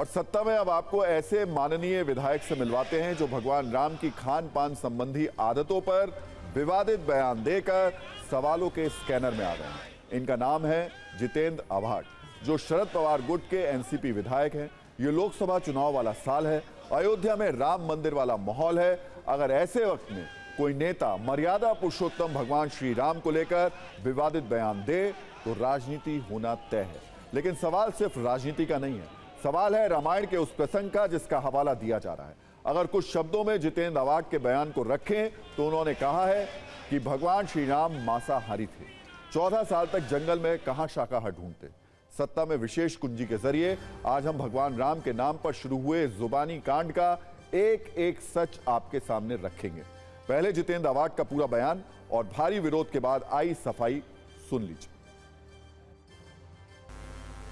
सत्ता में अब आपको ऐसे माननीय विधायक से मिलवाते हैं जो भगवान राम की खान पान संबंधी आदतों पर विवादित बयान देकर सवालों के स्कैनर में आ गए हैं। इनका नाम है जितेंद्र आव्हाड, जो शरद पवार गुट के एनसीपी विधायक हैं। ये लोकसभा चुनाव वाला साल है, अयोध्या में राम मंदिर वाला माहौल है। अगर ऐसे वक्त में कोई नेता मर्यादा पुरुषोत्तम भगवान श्री राम को लेकर विवादित बयान दे तो राजनीति होना तय है। लेकिन सवाल सिर्फ राजनीति का नहीं है, सवाल है रामायण के उस प्रसंग का जिसका हवाला दिया जा रहा है। अगर कुछ शब्दों में जितेंद्र आव्हाड के बयान को रखें तो उन्होंने कहा है कि भगवान श्री राम मांसाहारी थे, 14 साल तक जंगल में कहां शाकाहार ढूंढते। सत्ता में विशेष कुंजी के जरिए आज हम भगवान राम के नाम पर शुरू हुए जुबानी कांड का एक एक सच आपके सामने रखेंगे। पहले जितेंद्र आव्हाड का पूरा बयान और भारी विरोध के बाद आई सफाई सुन लीजिए।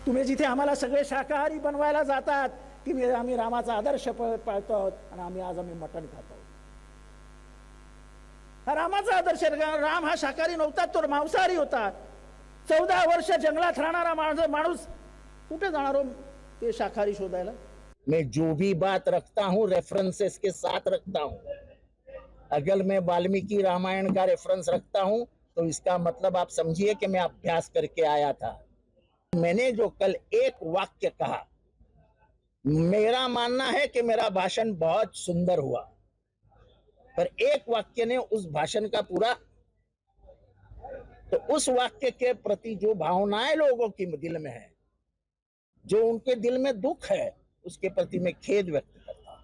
तुम्ही जिथे आम्हाला सगळे शाकाहारी बनवायला जातात की आम्ही रामाचा आदर्श पाळतो आणि आम्ही मटण खातो। हा रामाचा आदर्श, राम हा शाकाहारी नव्हता, तो मांसाहारी होता। 14 वर्ष जंगलात राहणारा माणूस कुठे जाणार हो ते शाकाहारी शोधायला। मैं जो भी बात रखता हूँ रेफरेंसेस के साथ रखता हूँ। अगर मैं वाल्मीकि रामायण का रेफरेंस रखता हूँ तो इसका मतलब आप समझिए कि मैं अभ्यास करके आया था। मैंने जो कल एक वाक्य कहा, मेरा मानना है कि मेरा भाषण बहुत सुंदर हुआ, पर एक वाक्य ने उस भाषण का पूरा, तो उस वाक्य के प्रति जो भावनाएं लोगों की दिल में है, जो उनके दिल में दुख है, उसके प्रति मैं खेद व्यक्त करता हूं।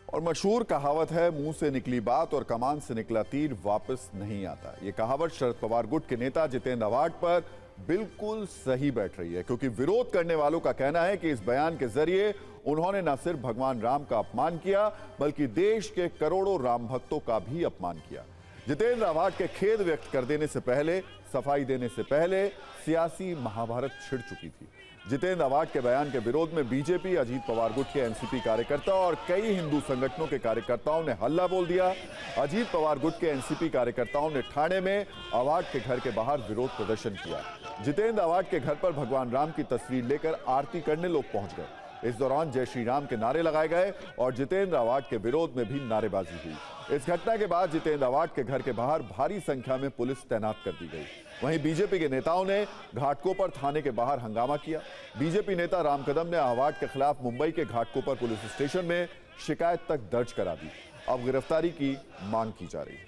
और मशहूर कहावत है, मुंह से निकली बात और कमान से निकला तीर वापस नहीं आता। ये कहावत शरद पवार गुट के नेता जितेंद्र आव्हाड पर बिल्कुल सही बैठ रही है, क्योंकि विरोध करने वालों का कहना है कि इस बयान के जरिए उन्होंने न सिर्फ भगवान राम का अपमान किया बल्कि देश के करोड़ों राम भक्तों का भी अपमान किया। जितेंद्र आव्हाड के खेद व्यक्त कर देने से पहले, सफाई देने से पहले सियासी महाभारत छिड़ चुकी थी। जितेंद्र आव्हाड के बयान के विरोध में बीजेपी, अजीत पवार गुट के एनसीपी कार्यकर्ता और कई हिंदू संगठनों के कार्यकर्ताओं ने हल्ला बोल दिया। अजीत पवार गुट के एनसीपी कार्यकर्ताओं ने ठाणे में आव्हाड के घर के बाहर विरोध प्रदर्शन किया। जितेंद्र आव्हाड के घर पर भगवान राम की तस्वीर लेकर आरती करने लोग पहुंच गए। इस दौरान जय श्री राम के नारे लगाए गए और जितेंद्र आव्हाड के विरोध में भी नारेबाजी हुई। इस घटना के बाद जितेंद्र आव्हाड के घर के बाहर भारी संख्या में पुलिस तैनात कर दी गई। वहीं बीजेपी के नेताओं ने घाटकोपर थाने के बाहर हंगामा किया। बीजेपी नेता राम कदम ने आव्हाड के खिलाफ मुंबई के घाटकोपर पुलिस स्टेशन में शिकायत तक दर्ज करा दी। अब गिरफ्तारी की मांग की जा रही है।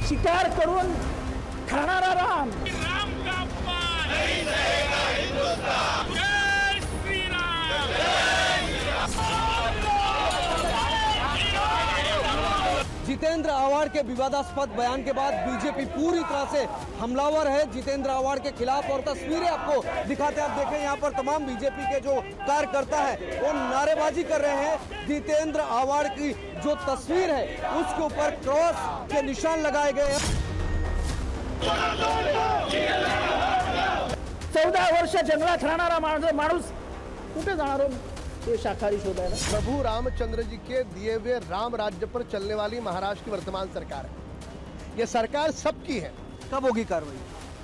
शिकार करून खाणारा राम का अपमान नहीं रहेगा हिंदुस्तान। जय श्री राम। जितेंद्र आव्हाड के विवादास्पद बयान के बाद बीजेपी पूरी तरह से हमलावर है जितेंद्र आव्हाड के खिलाफ, और तस्वीरें आपको दिखाते हैं। आप देखें यहाँ पर तमाम बीजेपी के जो कार्यकर्ता है वो नारेबाजी कर रहे हैं। जितेंद्र आव्हाड की जो तस्वीर है उसके ऊपर क्रॉस के निशान लगाए गए हैं। 14 वर्ष जंगलात राहणारा माणूस कुठे जाणार हो ते शाकाहारी शोधायला। प्रभु रामचंद्र जी के दिए हुए राम राज्य पर चलने वाली महाराष्ट्र की वर्तमान सरकार है। ये सरकार सबकी है। कब होगी कार्रवाई?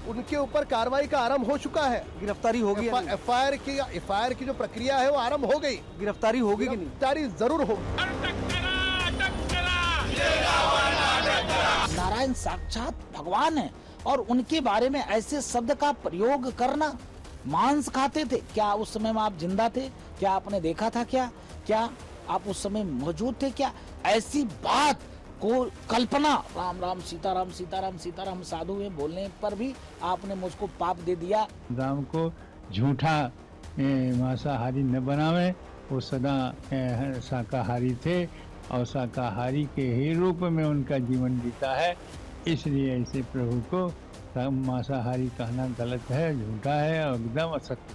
उनके ऊपर कार्रवाई का आरंभ हो चुका है। गिरफ्तारी होगी? एफआईआर की जो प्रक्रिया है वो आरंभ हो गई। गिरफ्तारी होगी कि नहीं? गिरफ्तारी जरूर होगी। नारायण साक्षात भगवान है और उनके बारे में ऐसे शब्द का प्रयोग करना। मांस खाते थे क्या? उस समय में आप जिंदा थे क्या? आपने देखा था क्या आप उस समय मौजूद थे क्या? ऐसी बात को कल्पना, राम राम सीताराम सीताराम सीताराम साधु में बोलने पर भी आपने मुझको पाप दे दिया। राम को झूठा मांसाहारी न बनावे, वो सदा शाकाहारी थे और शाकाहारी के ही रूप में उनका जीवन बीता है। इसलिए ऐसे प्रभु को मांसाहारी कहना गलत है, झूठा है और एकदम असत्य।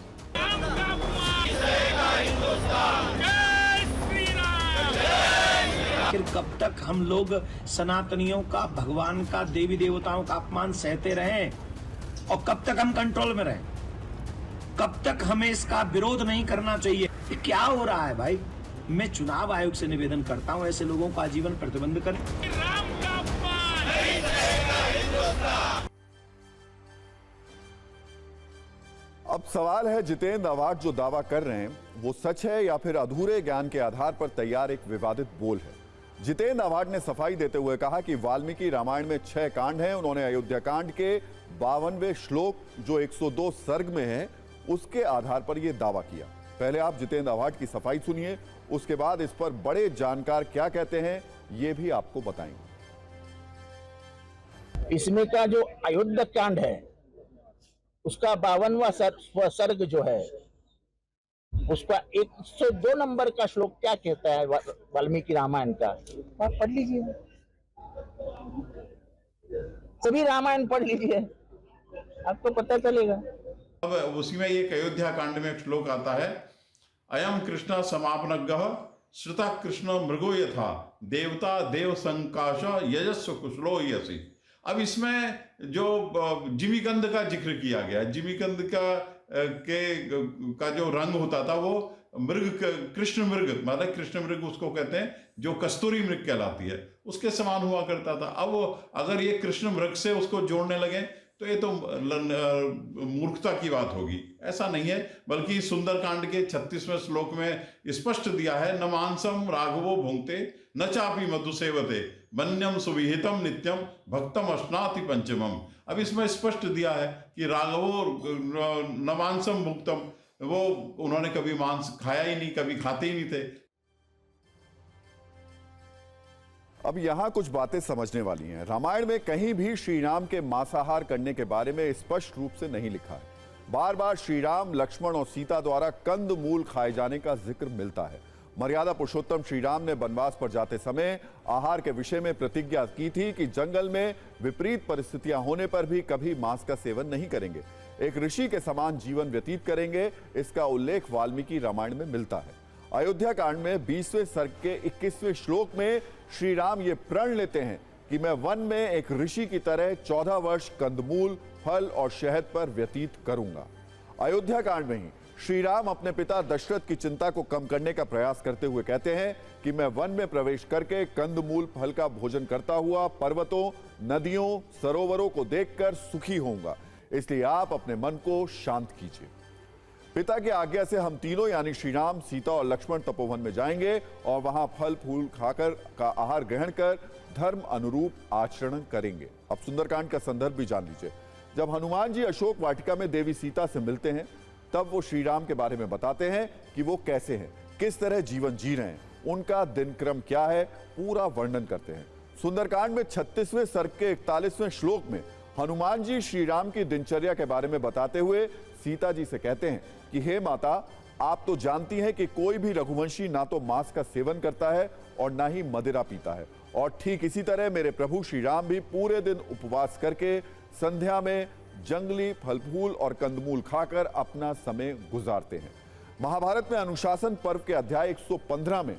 आखिर कब तक हम लोग सनातनियों का, भगवान का, देवी देवताओं का अपमान सहते रहें और कब तक हम कंट्रोल में रहें? कब तक हमें इसका विरोध नहीं करना चाहिए? क्या हो रहा है भाई? मैं चुनाव आयोग से निवेदन करता हूं ऐसे लोगों को आजीवन प्रतिबंध करें। राम का अपमान नहीं रहेगा हिंदुस्तान। अब सवाल है, जितेंद्र अवार्ड जो दावा कर रहे हैं वो सच है या फिर अधूरे ज्ञान के आधार पर तैयार एक विवादित बोल है। जितेंद्र अवार्ड ने सफाई देते हुए कहा कि वाल्मीकि रामायण में 6 कांड हैं। उन्होंने अयोध्या कांड के 52वें श्लोक जो 102 सर्ग में है उसके आधार पर यह दावा किया। पहले आप जितेंद्र अवार्ड की सफाई सुनिए, उसके बाद इस पर बड़े जानकार क्या कहते हैं ये भी आपको बताएंगे। इसमें का जो अयोध्या कांड है उसका 52वां सर्ग जो है उसका 102 नंबर का श्लोक क्या कहता है वाल्मीकि रामायण का, आप पढ़ लीजिए, सभी रामायण पढ़ लीजिए, आपको पता चलेगा। अब उसी में एक अयोध्या कांड में एक श्लोक आता है, अयम कृष्ण समापनग्गः श्रुता कृष्ण मृगो यथा देवता देव संकाश यजस्व कुशलो यसी। अब इसमें जो जिमीकंद का जिक्र किया गया, जिमीकंद का जो रंग होता था वो मृग, कृष्ण मृग, मतलब कृष्ण मृग उसको कहते हैं जो कस्तूरी मृग कहलाती है, उसके समान हुआ करता था। अब अगर ये कृष्ण मृग से उसको जोड़ने लगे तो ये तो मूर्खता की बात होगी। ऐसा नहीं है, बल्कि सुंदरकांड के 36वें श्लोक में स्पष्ट दिया है, न मांसम राघवो भुंक्ते न चापि मधु सेवते वन्यम सुविहितम नित्यम भक्तम अश्नाति पंचमम। अब इसमें स्पष्ट दिया है कि राघवो न मांसम भुक्तम, वो उन्होंने कभी मांस खाया ही नहीं, कभी खाते ही नहीं थे। अब यहां कुछ बातें समझने वाली हैं। रामायण में कहीं भी श्री राम के मांसाहार करने के बारे में स्पष्ट रूप से नहीं लिखा है। बार बार श्री राम, लक्ष्मण और सीता द्वारा कंद मूल खाए जाने का जिक्र मिलता है। मर्यादा पुरुषोत्तम श्री राम ने वनवास पर जाते समय आहार के विषय में प्रतिज्ञा की थी कि जंगल में विपरीत परिस्थितियां होने पर भी कभी मांस का सेवन नहीं करेंगे, एक ऋषि के समान जीवन व्यतीत करेंगे। इसका उल्लेख वाल्मीकि रामायण में मिलता है। अयोध्या कांड में 20वें सर्ग के 21वें श्लोक में श्री राम ये प्रण लेते हैं कि मैं वन में एक ऋषि की तरह 14 वर्ष कंदमूल, फल और शहद पर व्यतीत करूंगा। अयोध्या कांड में ही श्री राम अपने पिता दशरथ की चिंता को कम करने का प्रयास करते हुए कहते हैं कि मैं वन में प्रवेश करके कंदमूल फल का भोजन करता हुआ पर्वतों, नदियों, सरोवरों को देखकर सुखी होऊंगा, इसलिए आप अपने मन को शांत कीजिए। पिता की आज्ञा से हम तीनों यानी श्री राम, सीता और लक्ष्मण तपोवन में जाएंगे और वहां फल फूल खाकर का आहार ग्रहण कर धर्म अनुरूप आचरण करेंगे। अब सुंदरकांड का संदर्भ भी जान लीजिए। जब हनुमान जी अशोक वाटिका में देवी सीता से मिलते हैं तब वो श्री राम के बारे में बताते हैं कि वो कैसे हैं, किस तरह जीवन जी रहे हैं, उनका दिनक्रम क्या है, पूरा वर्णन करते हैं। सुंदरकांड में 36वें सर्ग के 41वें श्लोक में हनुमान जी श्री राम की दिनचर्या के बारे में बताते हुए सीता जी से कहते हैं कि हे माता, आप तो जानती हैं कि कोई भी रघुवंशी ना तो मांस का सेवन करता है और ना ही मदिरा पीता है, और ठीक इसी तरह मेरे प्रभु श्री राम भी पूरे दिन उपवास करके संध्या में जंगली फल फूल और कंदमूल खाकर अपना समय गुजारते हैं। महाभारत में अनुशासन पर्व के अध्याय 115 में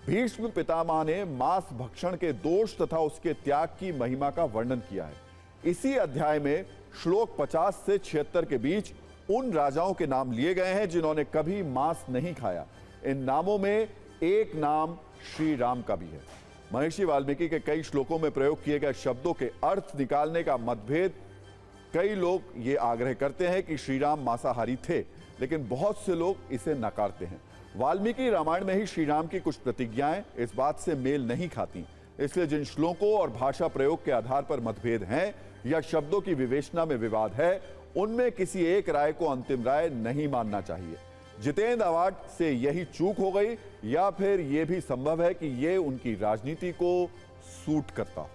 भीष्म पितामह ने मांस भक्षण के दोष तथा उसके त्याग की महिमा का वर्णन किया है। इसी अध्याय में श्लोक 50 से 76 के बीच उन राजाओं के नाम लिए गए हैं जिन्होंने कभी मांस नहीं खाया। इन नामों में एक नाम श्री राम का भी है। महर्षि वाल्मीकि के कई श्लोकों में प्रयोग किए गए शब्दों के अर्थ निकालने का मतभेद, कई लोग ये आग्रह करते हैं कि श्री राम मांसाहारी थे, लेकिन बहुत से लोग इसे नकारते हैं। वाल्मीकि रामायण में ही श्री राम की कुछ प्रतिज्ञाएं इस बात से मेल नहीं खाती, इसलिए जिन श्लोकों और भाषा प्रयोग के आधार पर मतभेद हैं या शब्दों की विवेचना में विवाद है, उनमें किसी एक राय को अंतिम राय नहीं मानना चाहिए। जितेंद्र अवार्ड से यही चूक हो गई या फिर यह भी संभव है कि यह उनकी राजनीति को सूट करता हो।